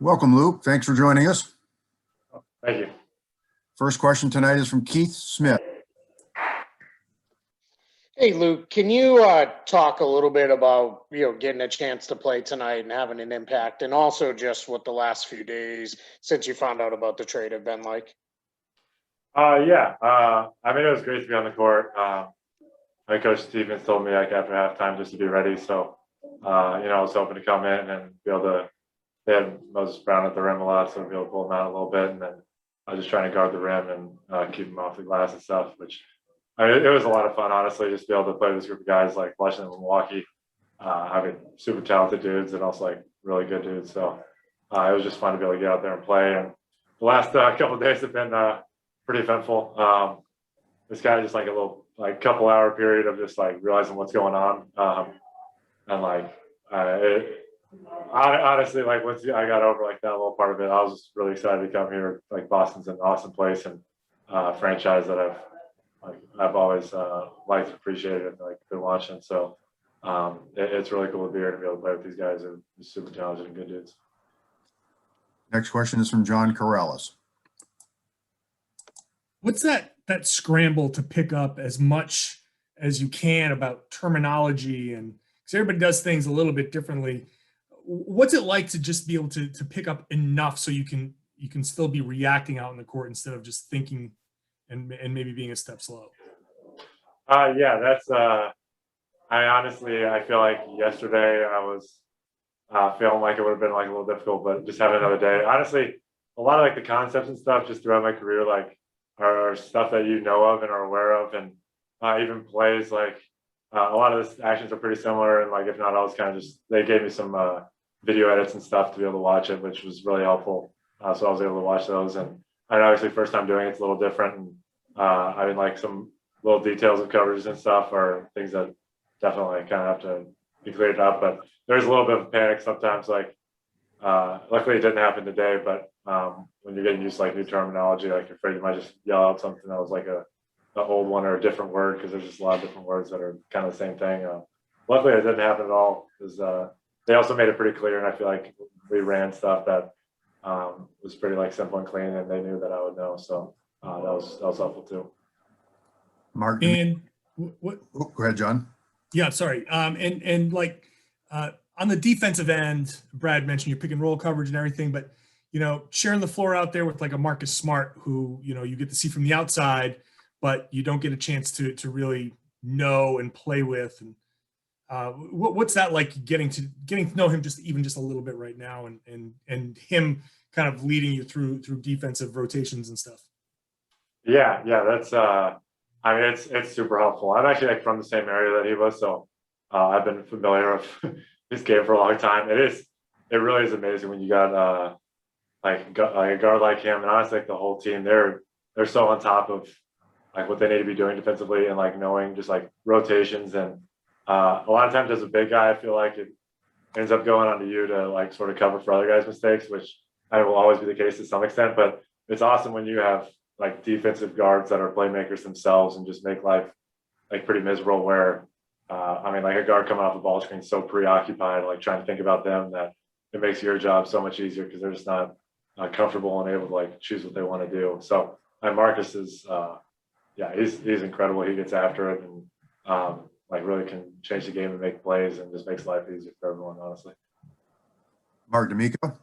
Welcome, Luke. Thanks for joining us. Thank you. First question tonight is from Keith Smith. Hey, Luke, can you talk a little bit about, getting a chance to play tonight and having an impact, and also just what the last few days since you found out about the trade have been like? Yeah. I mean, it was great to be on the court. My coach Stevens told me after halftime just to be ready. So, I was hoping to come in and be able to. They had Moses Brown at the rim a lot, so I'd be able to pull him out a little bit, and then I was just trying to guard the rim and keep him off the glass and stuff. Which it was a lot of fun, honestly, just to be able to play with this group of guys, like watching them in Milwaukee. Super talented dudes and also really good dudes. So it was just fun to be able to get out there and play. And the last couple of days have been pretty eventful. This guy just a little couple hour period of just realizing what's going on, honestly, once I got over that little part of it, I was just really excited to come here. Boston's an awesome place and franchise that I've always liked, appreciated, and been watching. So it's really cool to be here to be able to play with these guys. They're super talented and good dudes. Next question is from John Corrales. What's that scramble to pick up as much as you can about terminology, and because everybody does things a little bit differently? What's it like to just be able to pick up enough so you can still be reacting out in the court instead of just thinking and maybe being a step slow? Yeah, that's I feel like yesterday I was feeling like it would have been a little difficult, but just having another day. Honestly, a lot of the concepts and stuff just throughout my career are stuff that you know of and are aware of, and even plays a lot of the actions are pretty similar, and if not, I was kind of just, they gave me some video edits and stuff to be able to watch it, which was really helpful. So I was able to watch those, and obviously first time doing it's a little different, and some little details of coverages and stuff are things that definitely kind of have to be cleared up. But there's a little bit of panic sometimes. Luckily it didn't happen today, but when you're getting used to new terminology, you're afraid you might just yell out something that was an old one or a different word, because there's just a lot of different words that are kind of the same thing. Luckily it didn't happen at all, because they also made it pretty clear, and I feel like we ran stuff that was pretty simple and clean, and they knew that I would know. So that was helpful too. Mark, And what? Go ahead, John. Yeah, sorry. On the defensive end, Brad mentioned your pick and roll coverage and everything, but sharing the floor out there with a Marcus Smart, who you get to see from the outside, but you don't get a chance to really know and play with. And what's that like, getting to know him just a little bit right now, and him kind of leading you through defensive rotations and stuff? Yeah, that's it's super helpful. I'm actually from the same area that he was, so I've been familiar with his game for a long time. It really is amazing when you got a guard like him, and honestly the whole team. They're so on top of what they need to be doing defensively, and knowing just rotations, and a lot of times as a big guy, I feel like it ends up going onto you to sort of cover for other guys' mistakes, which will always be the case to some extent. But it's awesome when you have defensive guards that are playmakers themselves and just make life pretty miserable, where a guard coming off the ball screen so preoccupied trying to think about them, that it makes your job so much easier, because they're just not comfortable and able to choose what they want to do. So Marcus is he's incredible. He gets after it, and really can change the game and make plays, and just makes life easier for everyone, honestly. Mark D'Amico.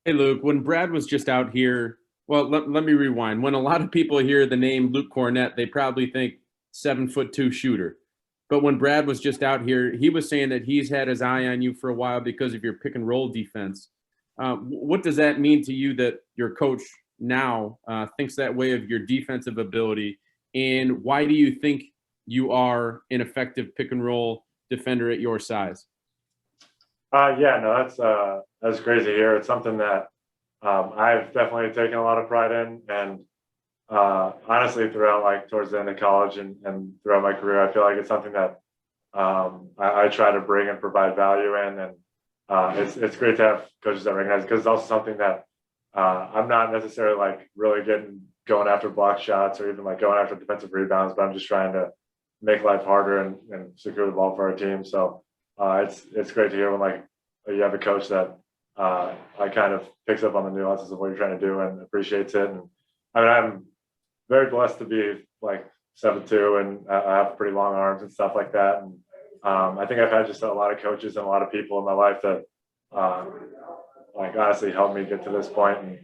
Hey, Luke, when Brad was just out here, well, let me rewind. When a lot of people hear the name Luke Kornet, they probably think 7'2" shooter. But when Brad was just out here, he was saying that he's had his eye on you for a while because of your pick and roll defense. What does that mean to you that your coach now thinks that way of your defensive ability? And why do you think you are an effective pick and roll defender at your size? That's crazy to hear. It's something that I've definitely taken a lot of pride in, and honestly throughout towards the end of college and throughout my career, I feel like it's something that I try to bring and provide value in, and it's great to have coaches that recognize it, because it's also something that I'm not necessarily really going after block shots or even going after defensive rebounds, but I'm just trying to make life harder and secure the ball for our team. So it's great to hear when you have a coach that I kind of picks up on the nuances of what you're trying to do and appreciates it. And I mean, I'm very blessed to be like 7'2" and I have pretty long arms and stuff like that. And I think I've had just a lot of coaches and a lot of people in my life that like honestly helped me get to this point and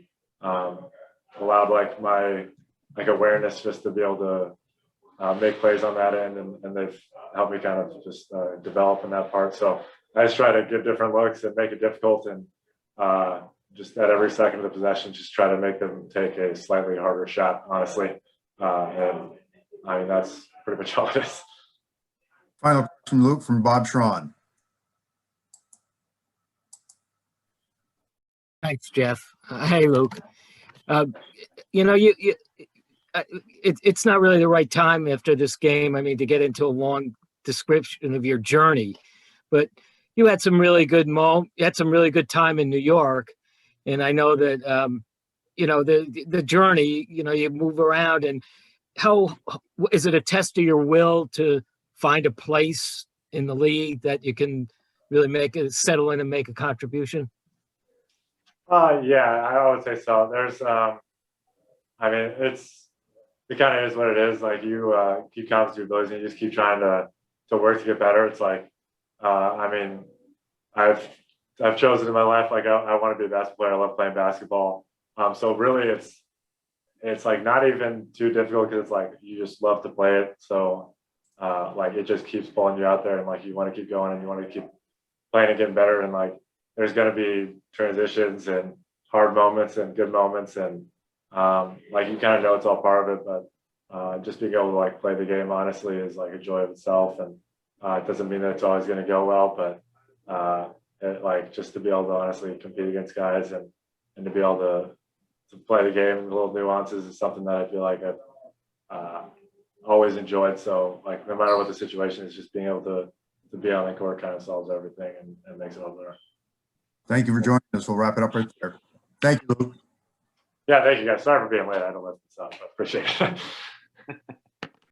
allowed like my like awareness just to be able to make plays on that end, and they've helped me kind of just develop in that part. So I just try to give different looks and make it difficult, and just at every second of the possession, just try to make them take a slightly harder shot, honestly. And I mean, that's pretty much all it is. Final question, Luke, from Bob Schrawn. Thanks, Jeff. Hey, Luke. You know, it's not really the right time after this game, I mean, to get into a long description of your journey, but you had some really good you had some really good time in New York. And I know that, you know, the journey, you know, you move around, and how is it a test of your will to find a place in the league that you can really settle in and make a contribution? Yeah, I would say so. There's, I mean, it kind of is what it is. Like you keep confidence in your abilities and you just keep trying to work to get better. It's like, I mean, I've chosen in my life, like I want to be a basketball player. I love playing basketball. So really it's like not even too difficult because it's like you just love to play it. So like it just keeps pulling you out there, and like you want to keep going and you want to keep playing and getting better. And like there's going to be transitions and hard moments and good moments, and like you kind of know it's all part of it. But just being able to like play the game honestly is like a joy of itself, and it doesn't mean that it's always going to go well, but like just to be able to honestly compete against guys and to be able to play the game, the little nuances is something that I feel like I've always enjoyed. So like no matter what the situation is, just being able to be on the court kind of solves everything and makes it all better. Thank you for joining us. We'll wrap it up right there. Thank you, Luke. Yeah, thank you guys. Sorry for being late. I had to lift this up. I appreciate it.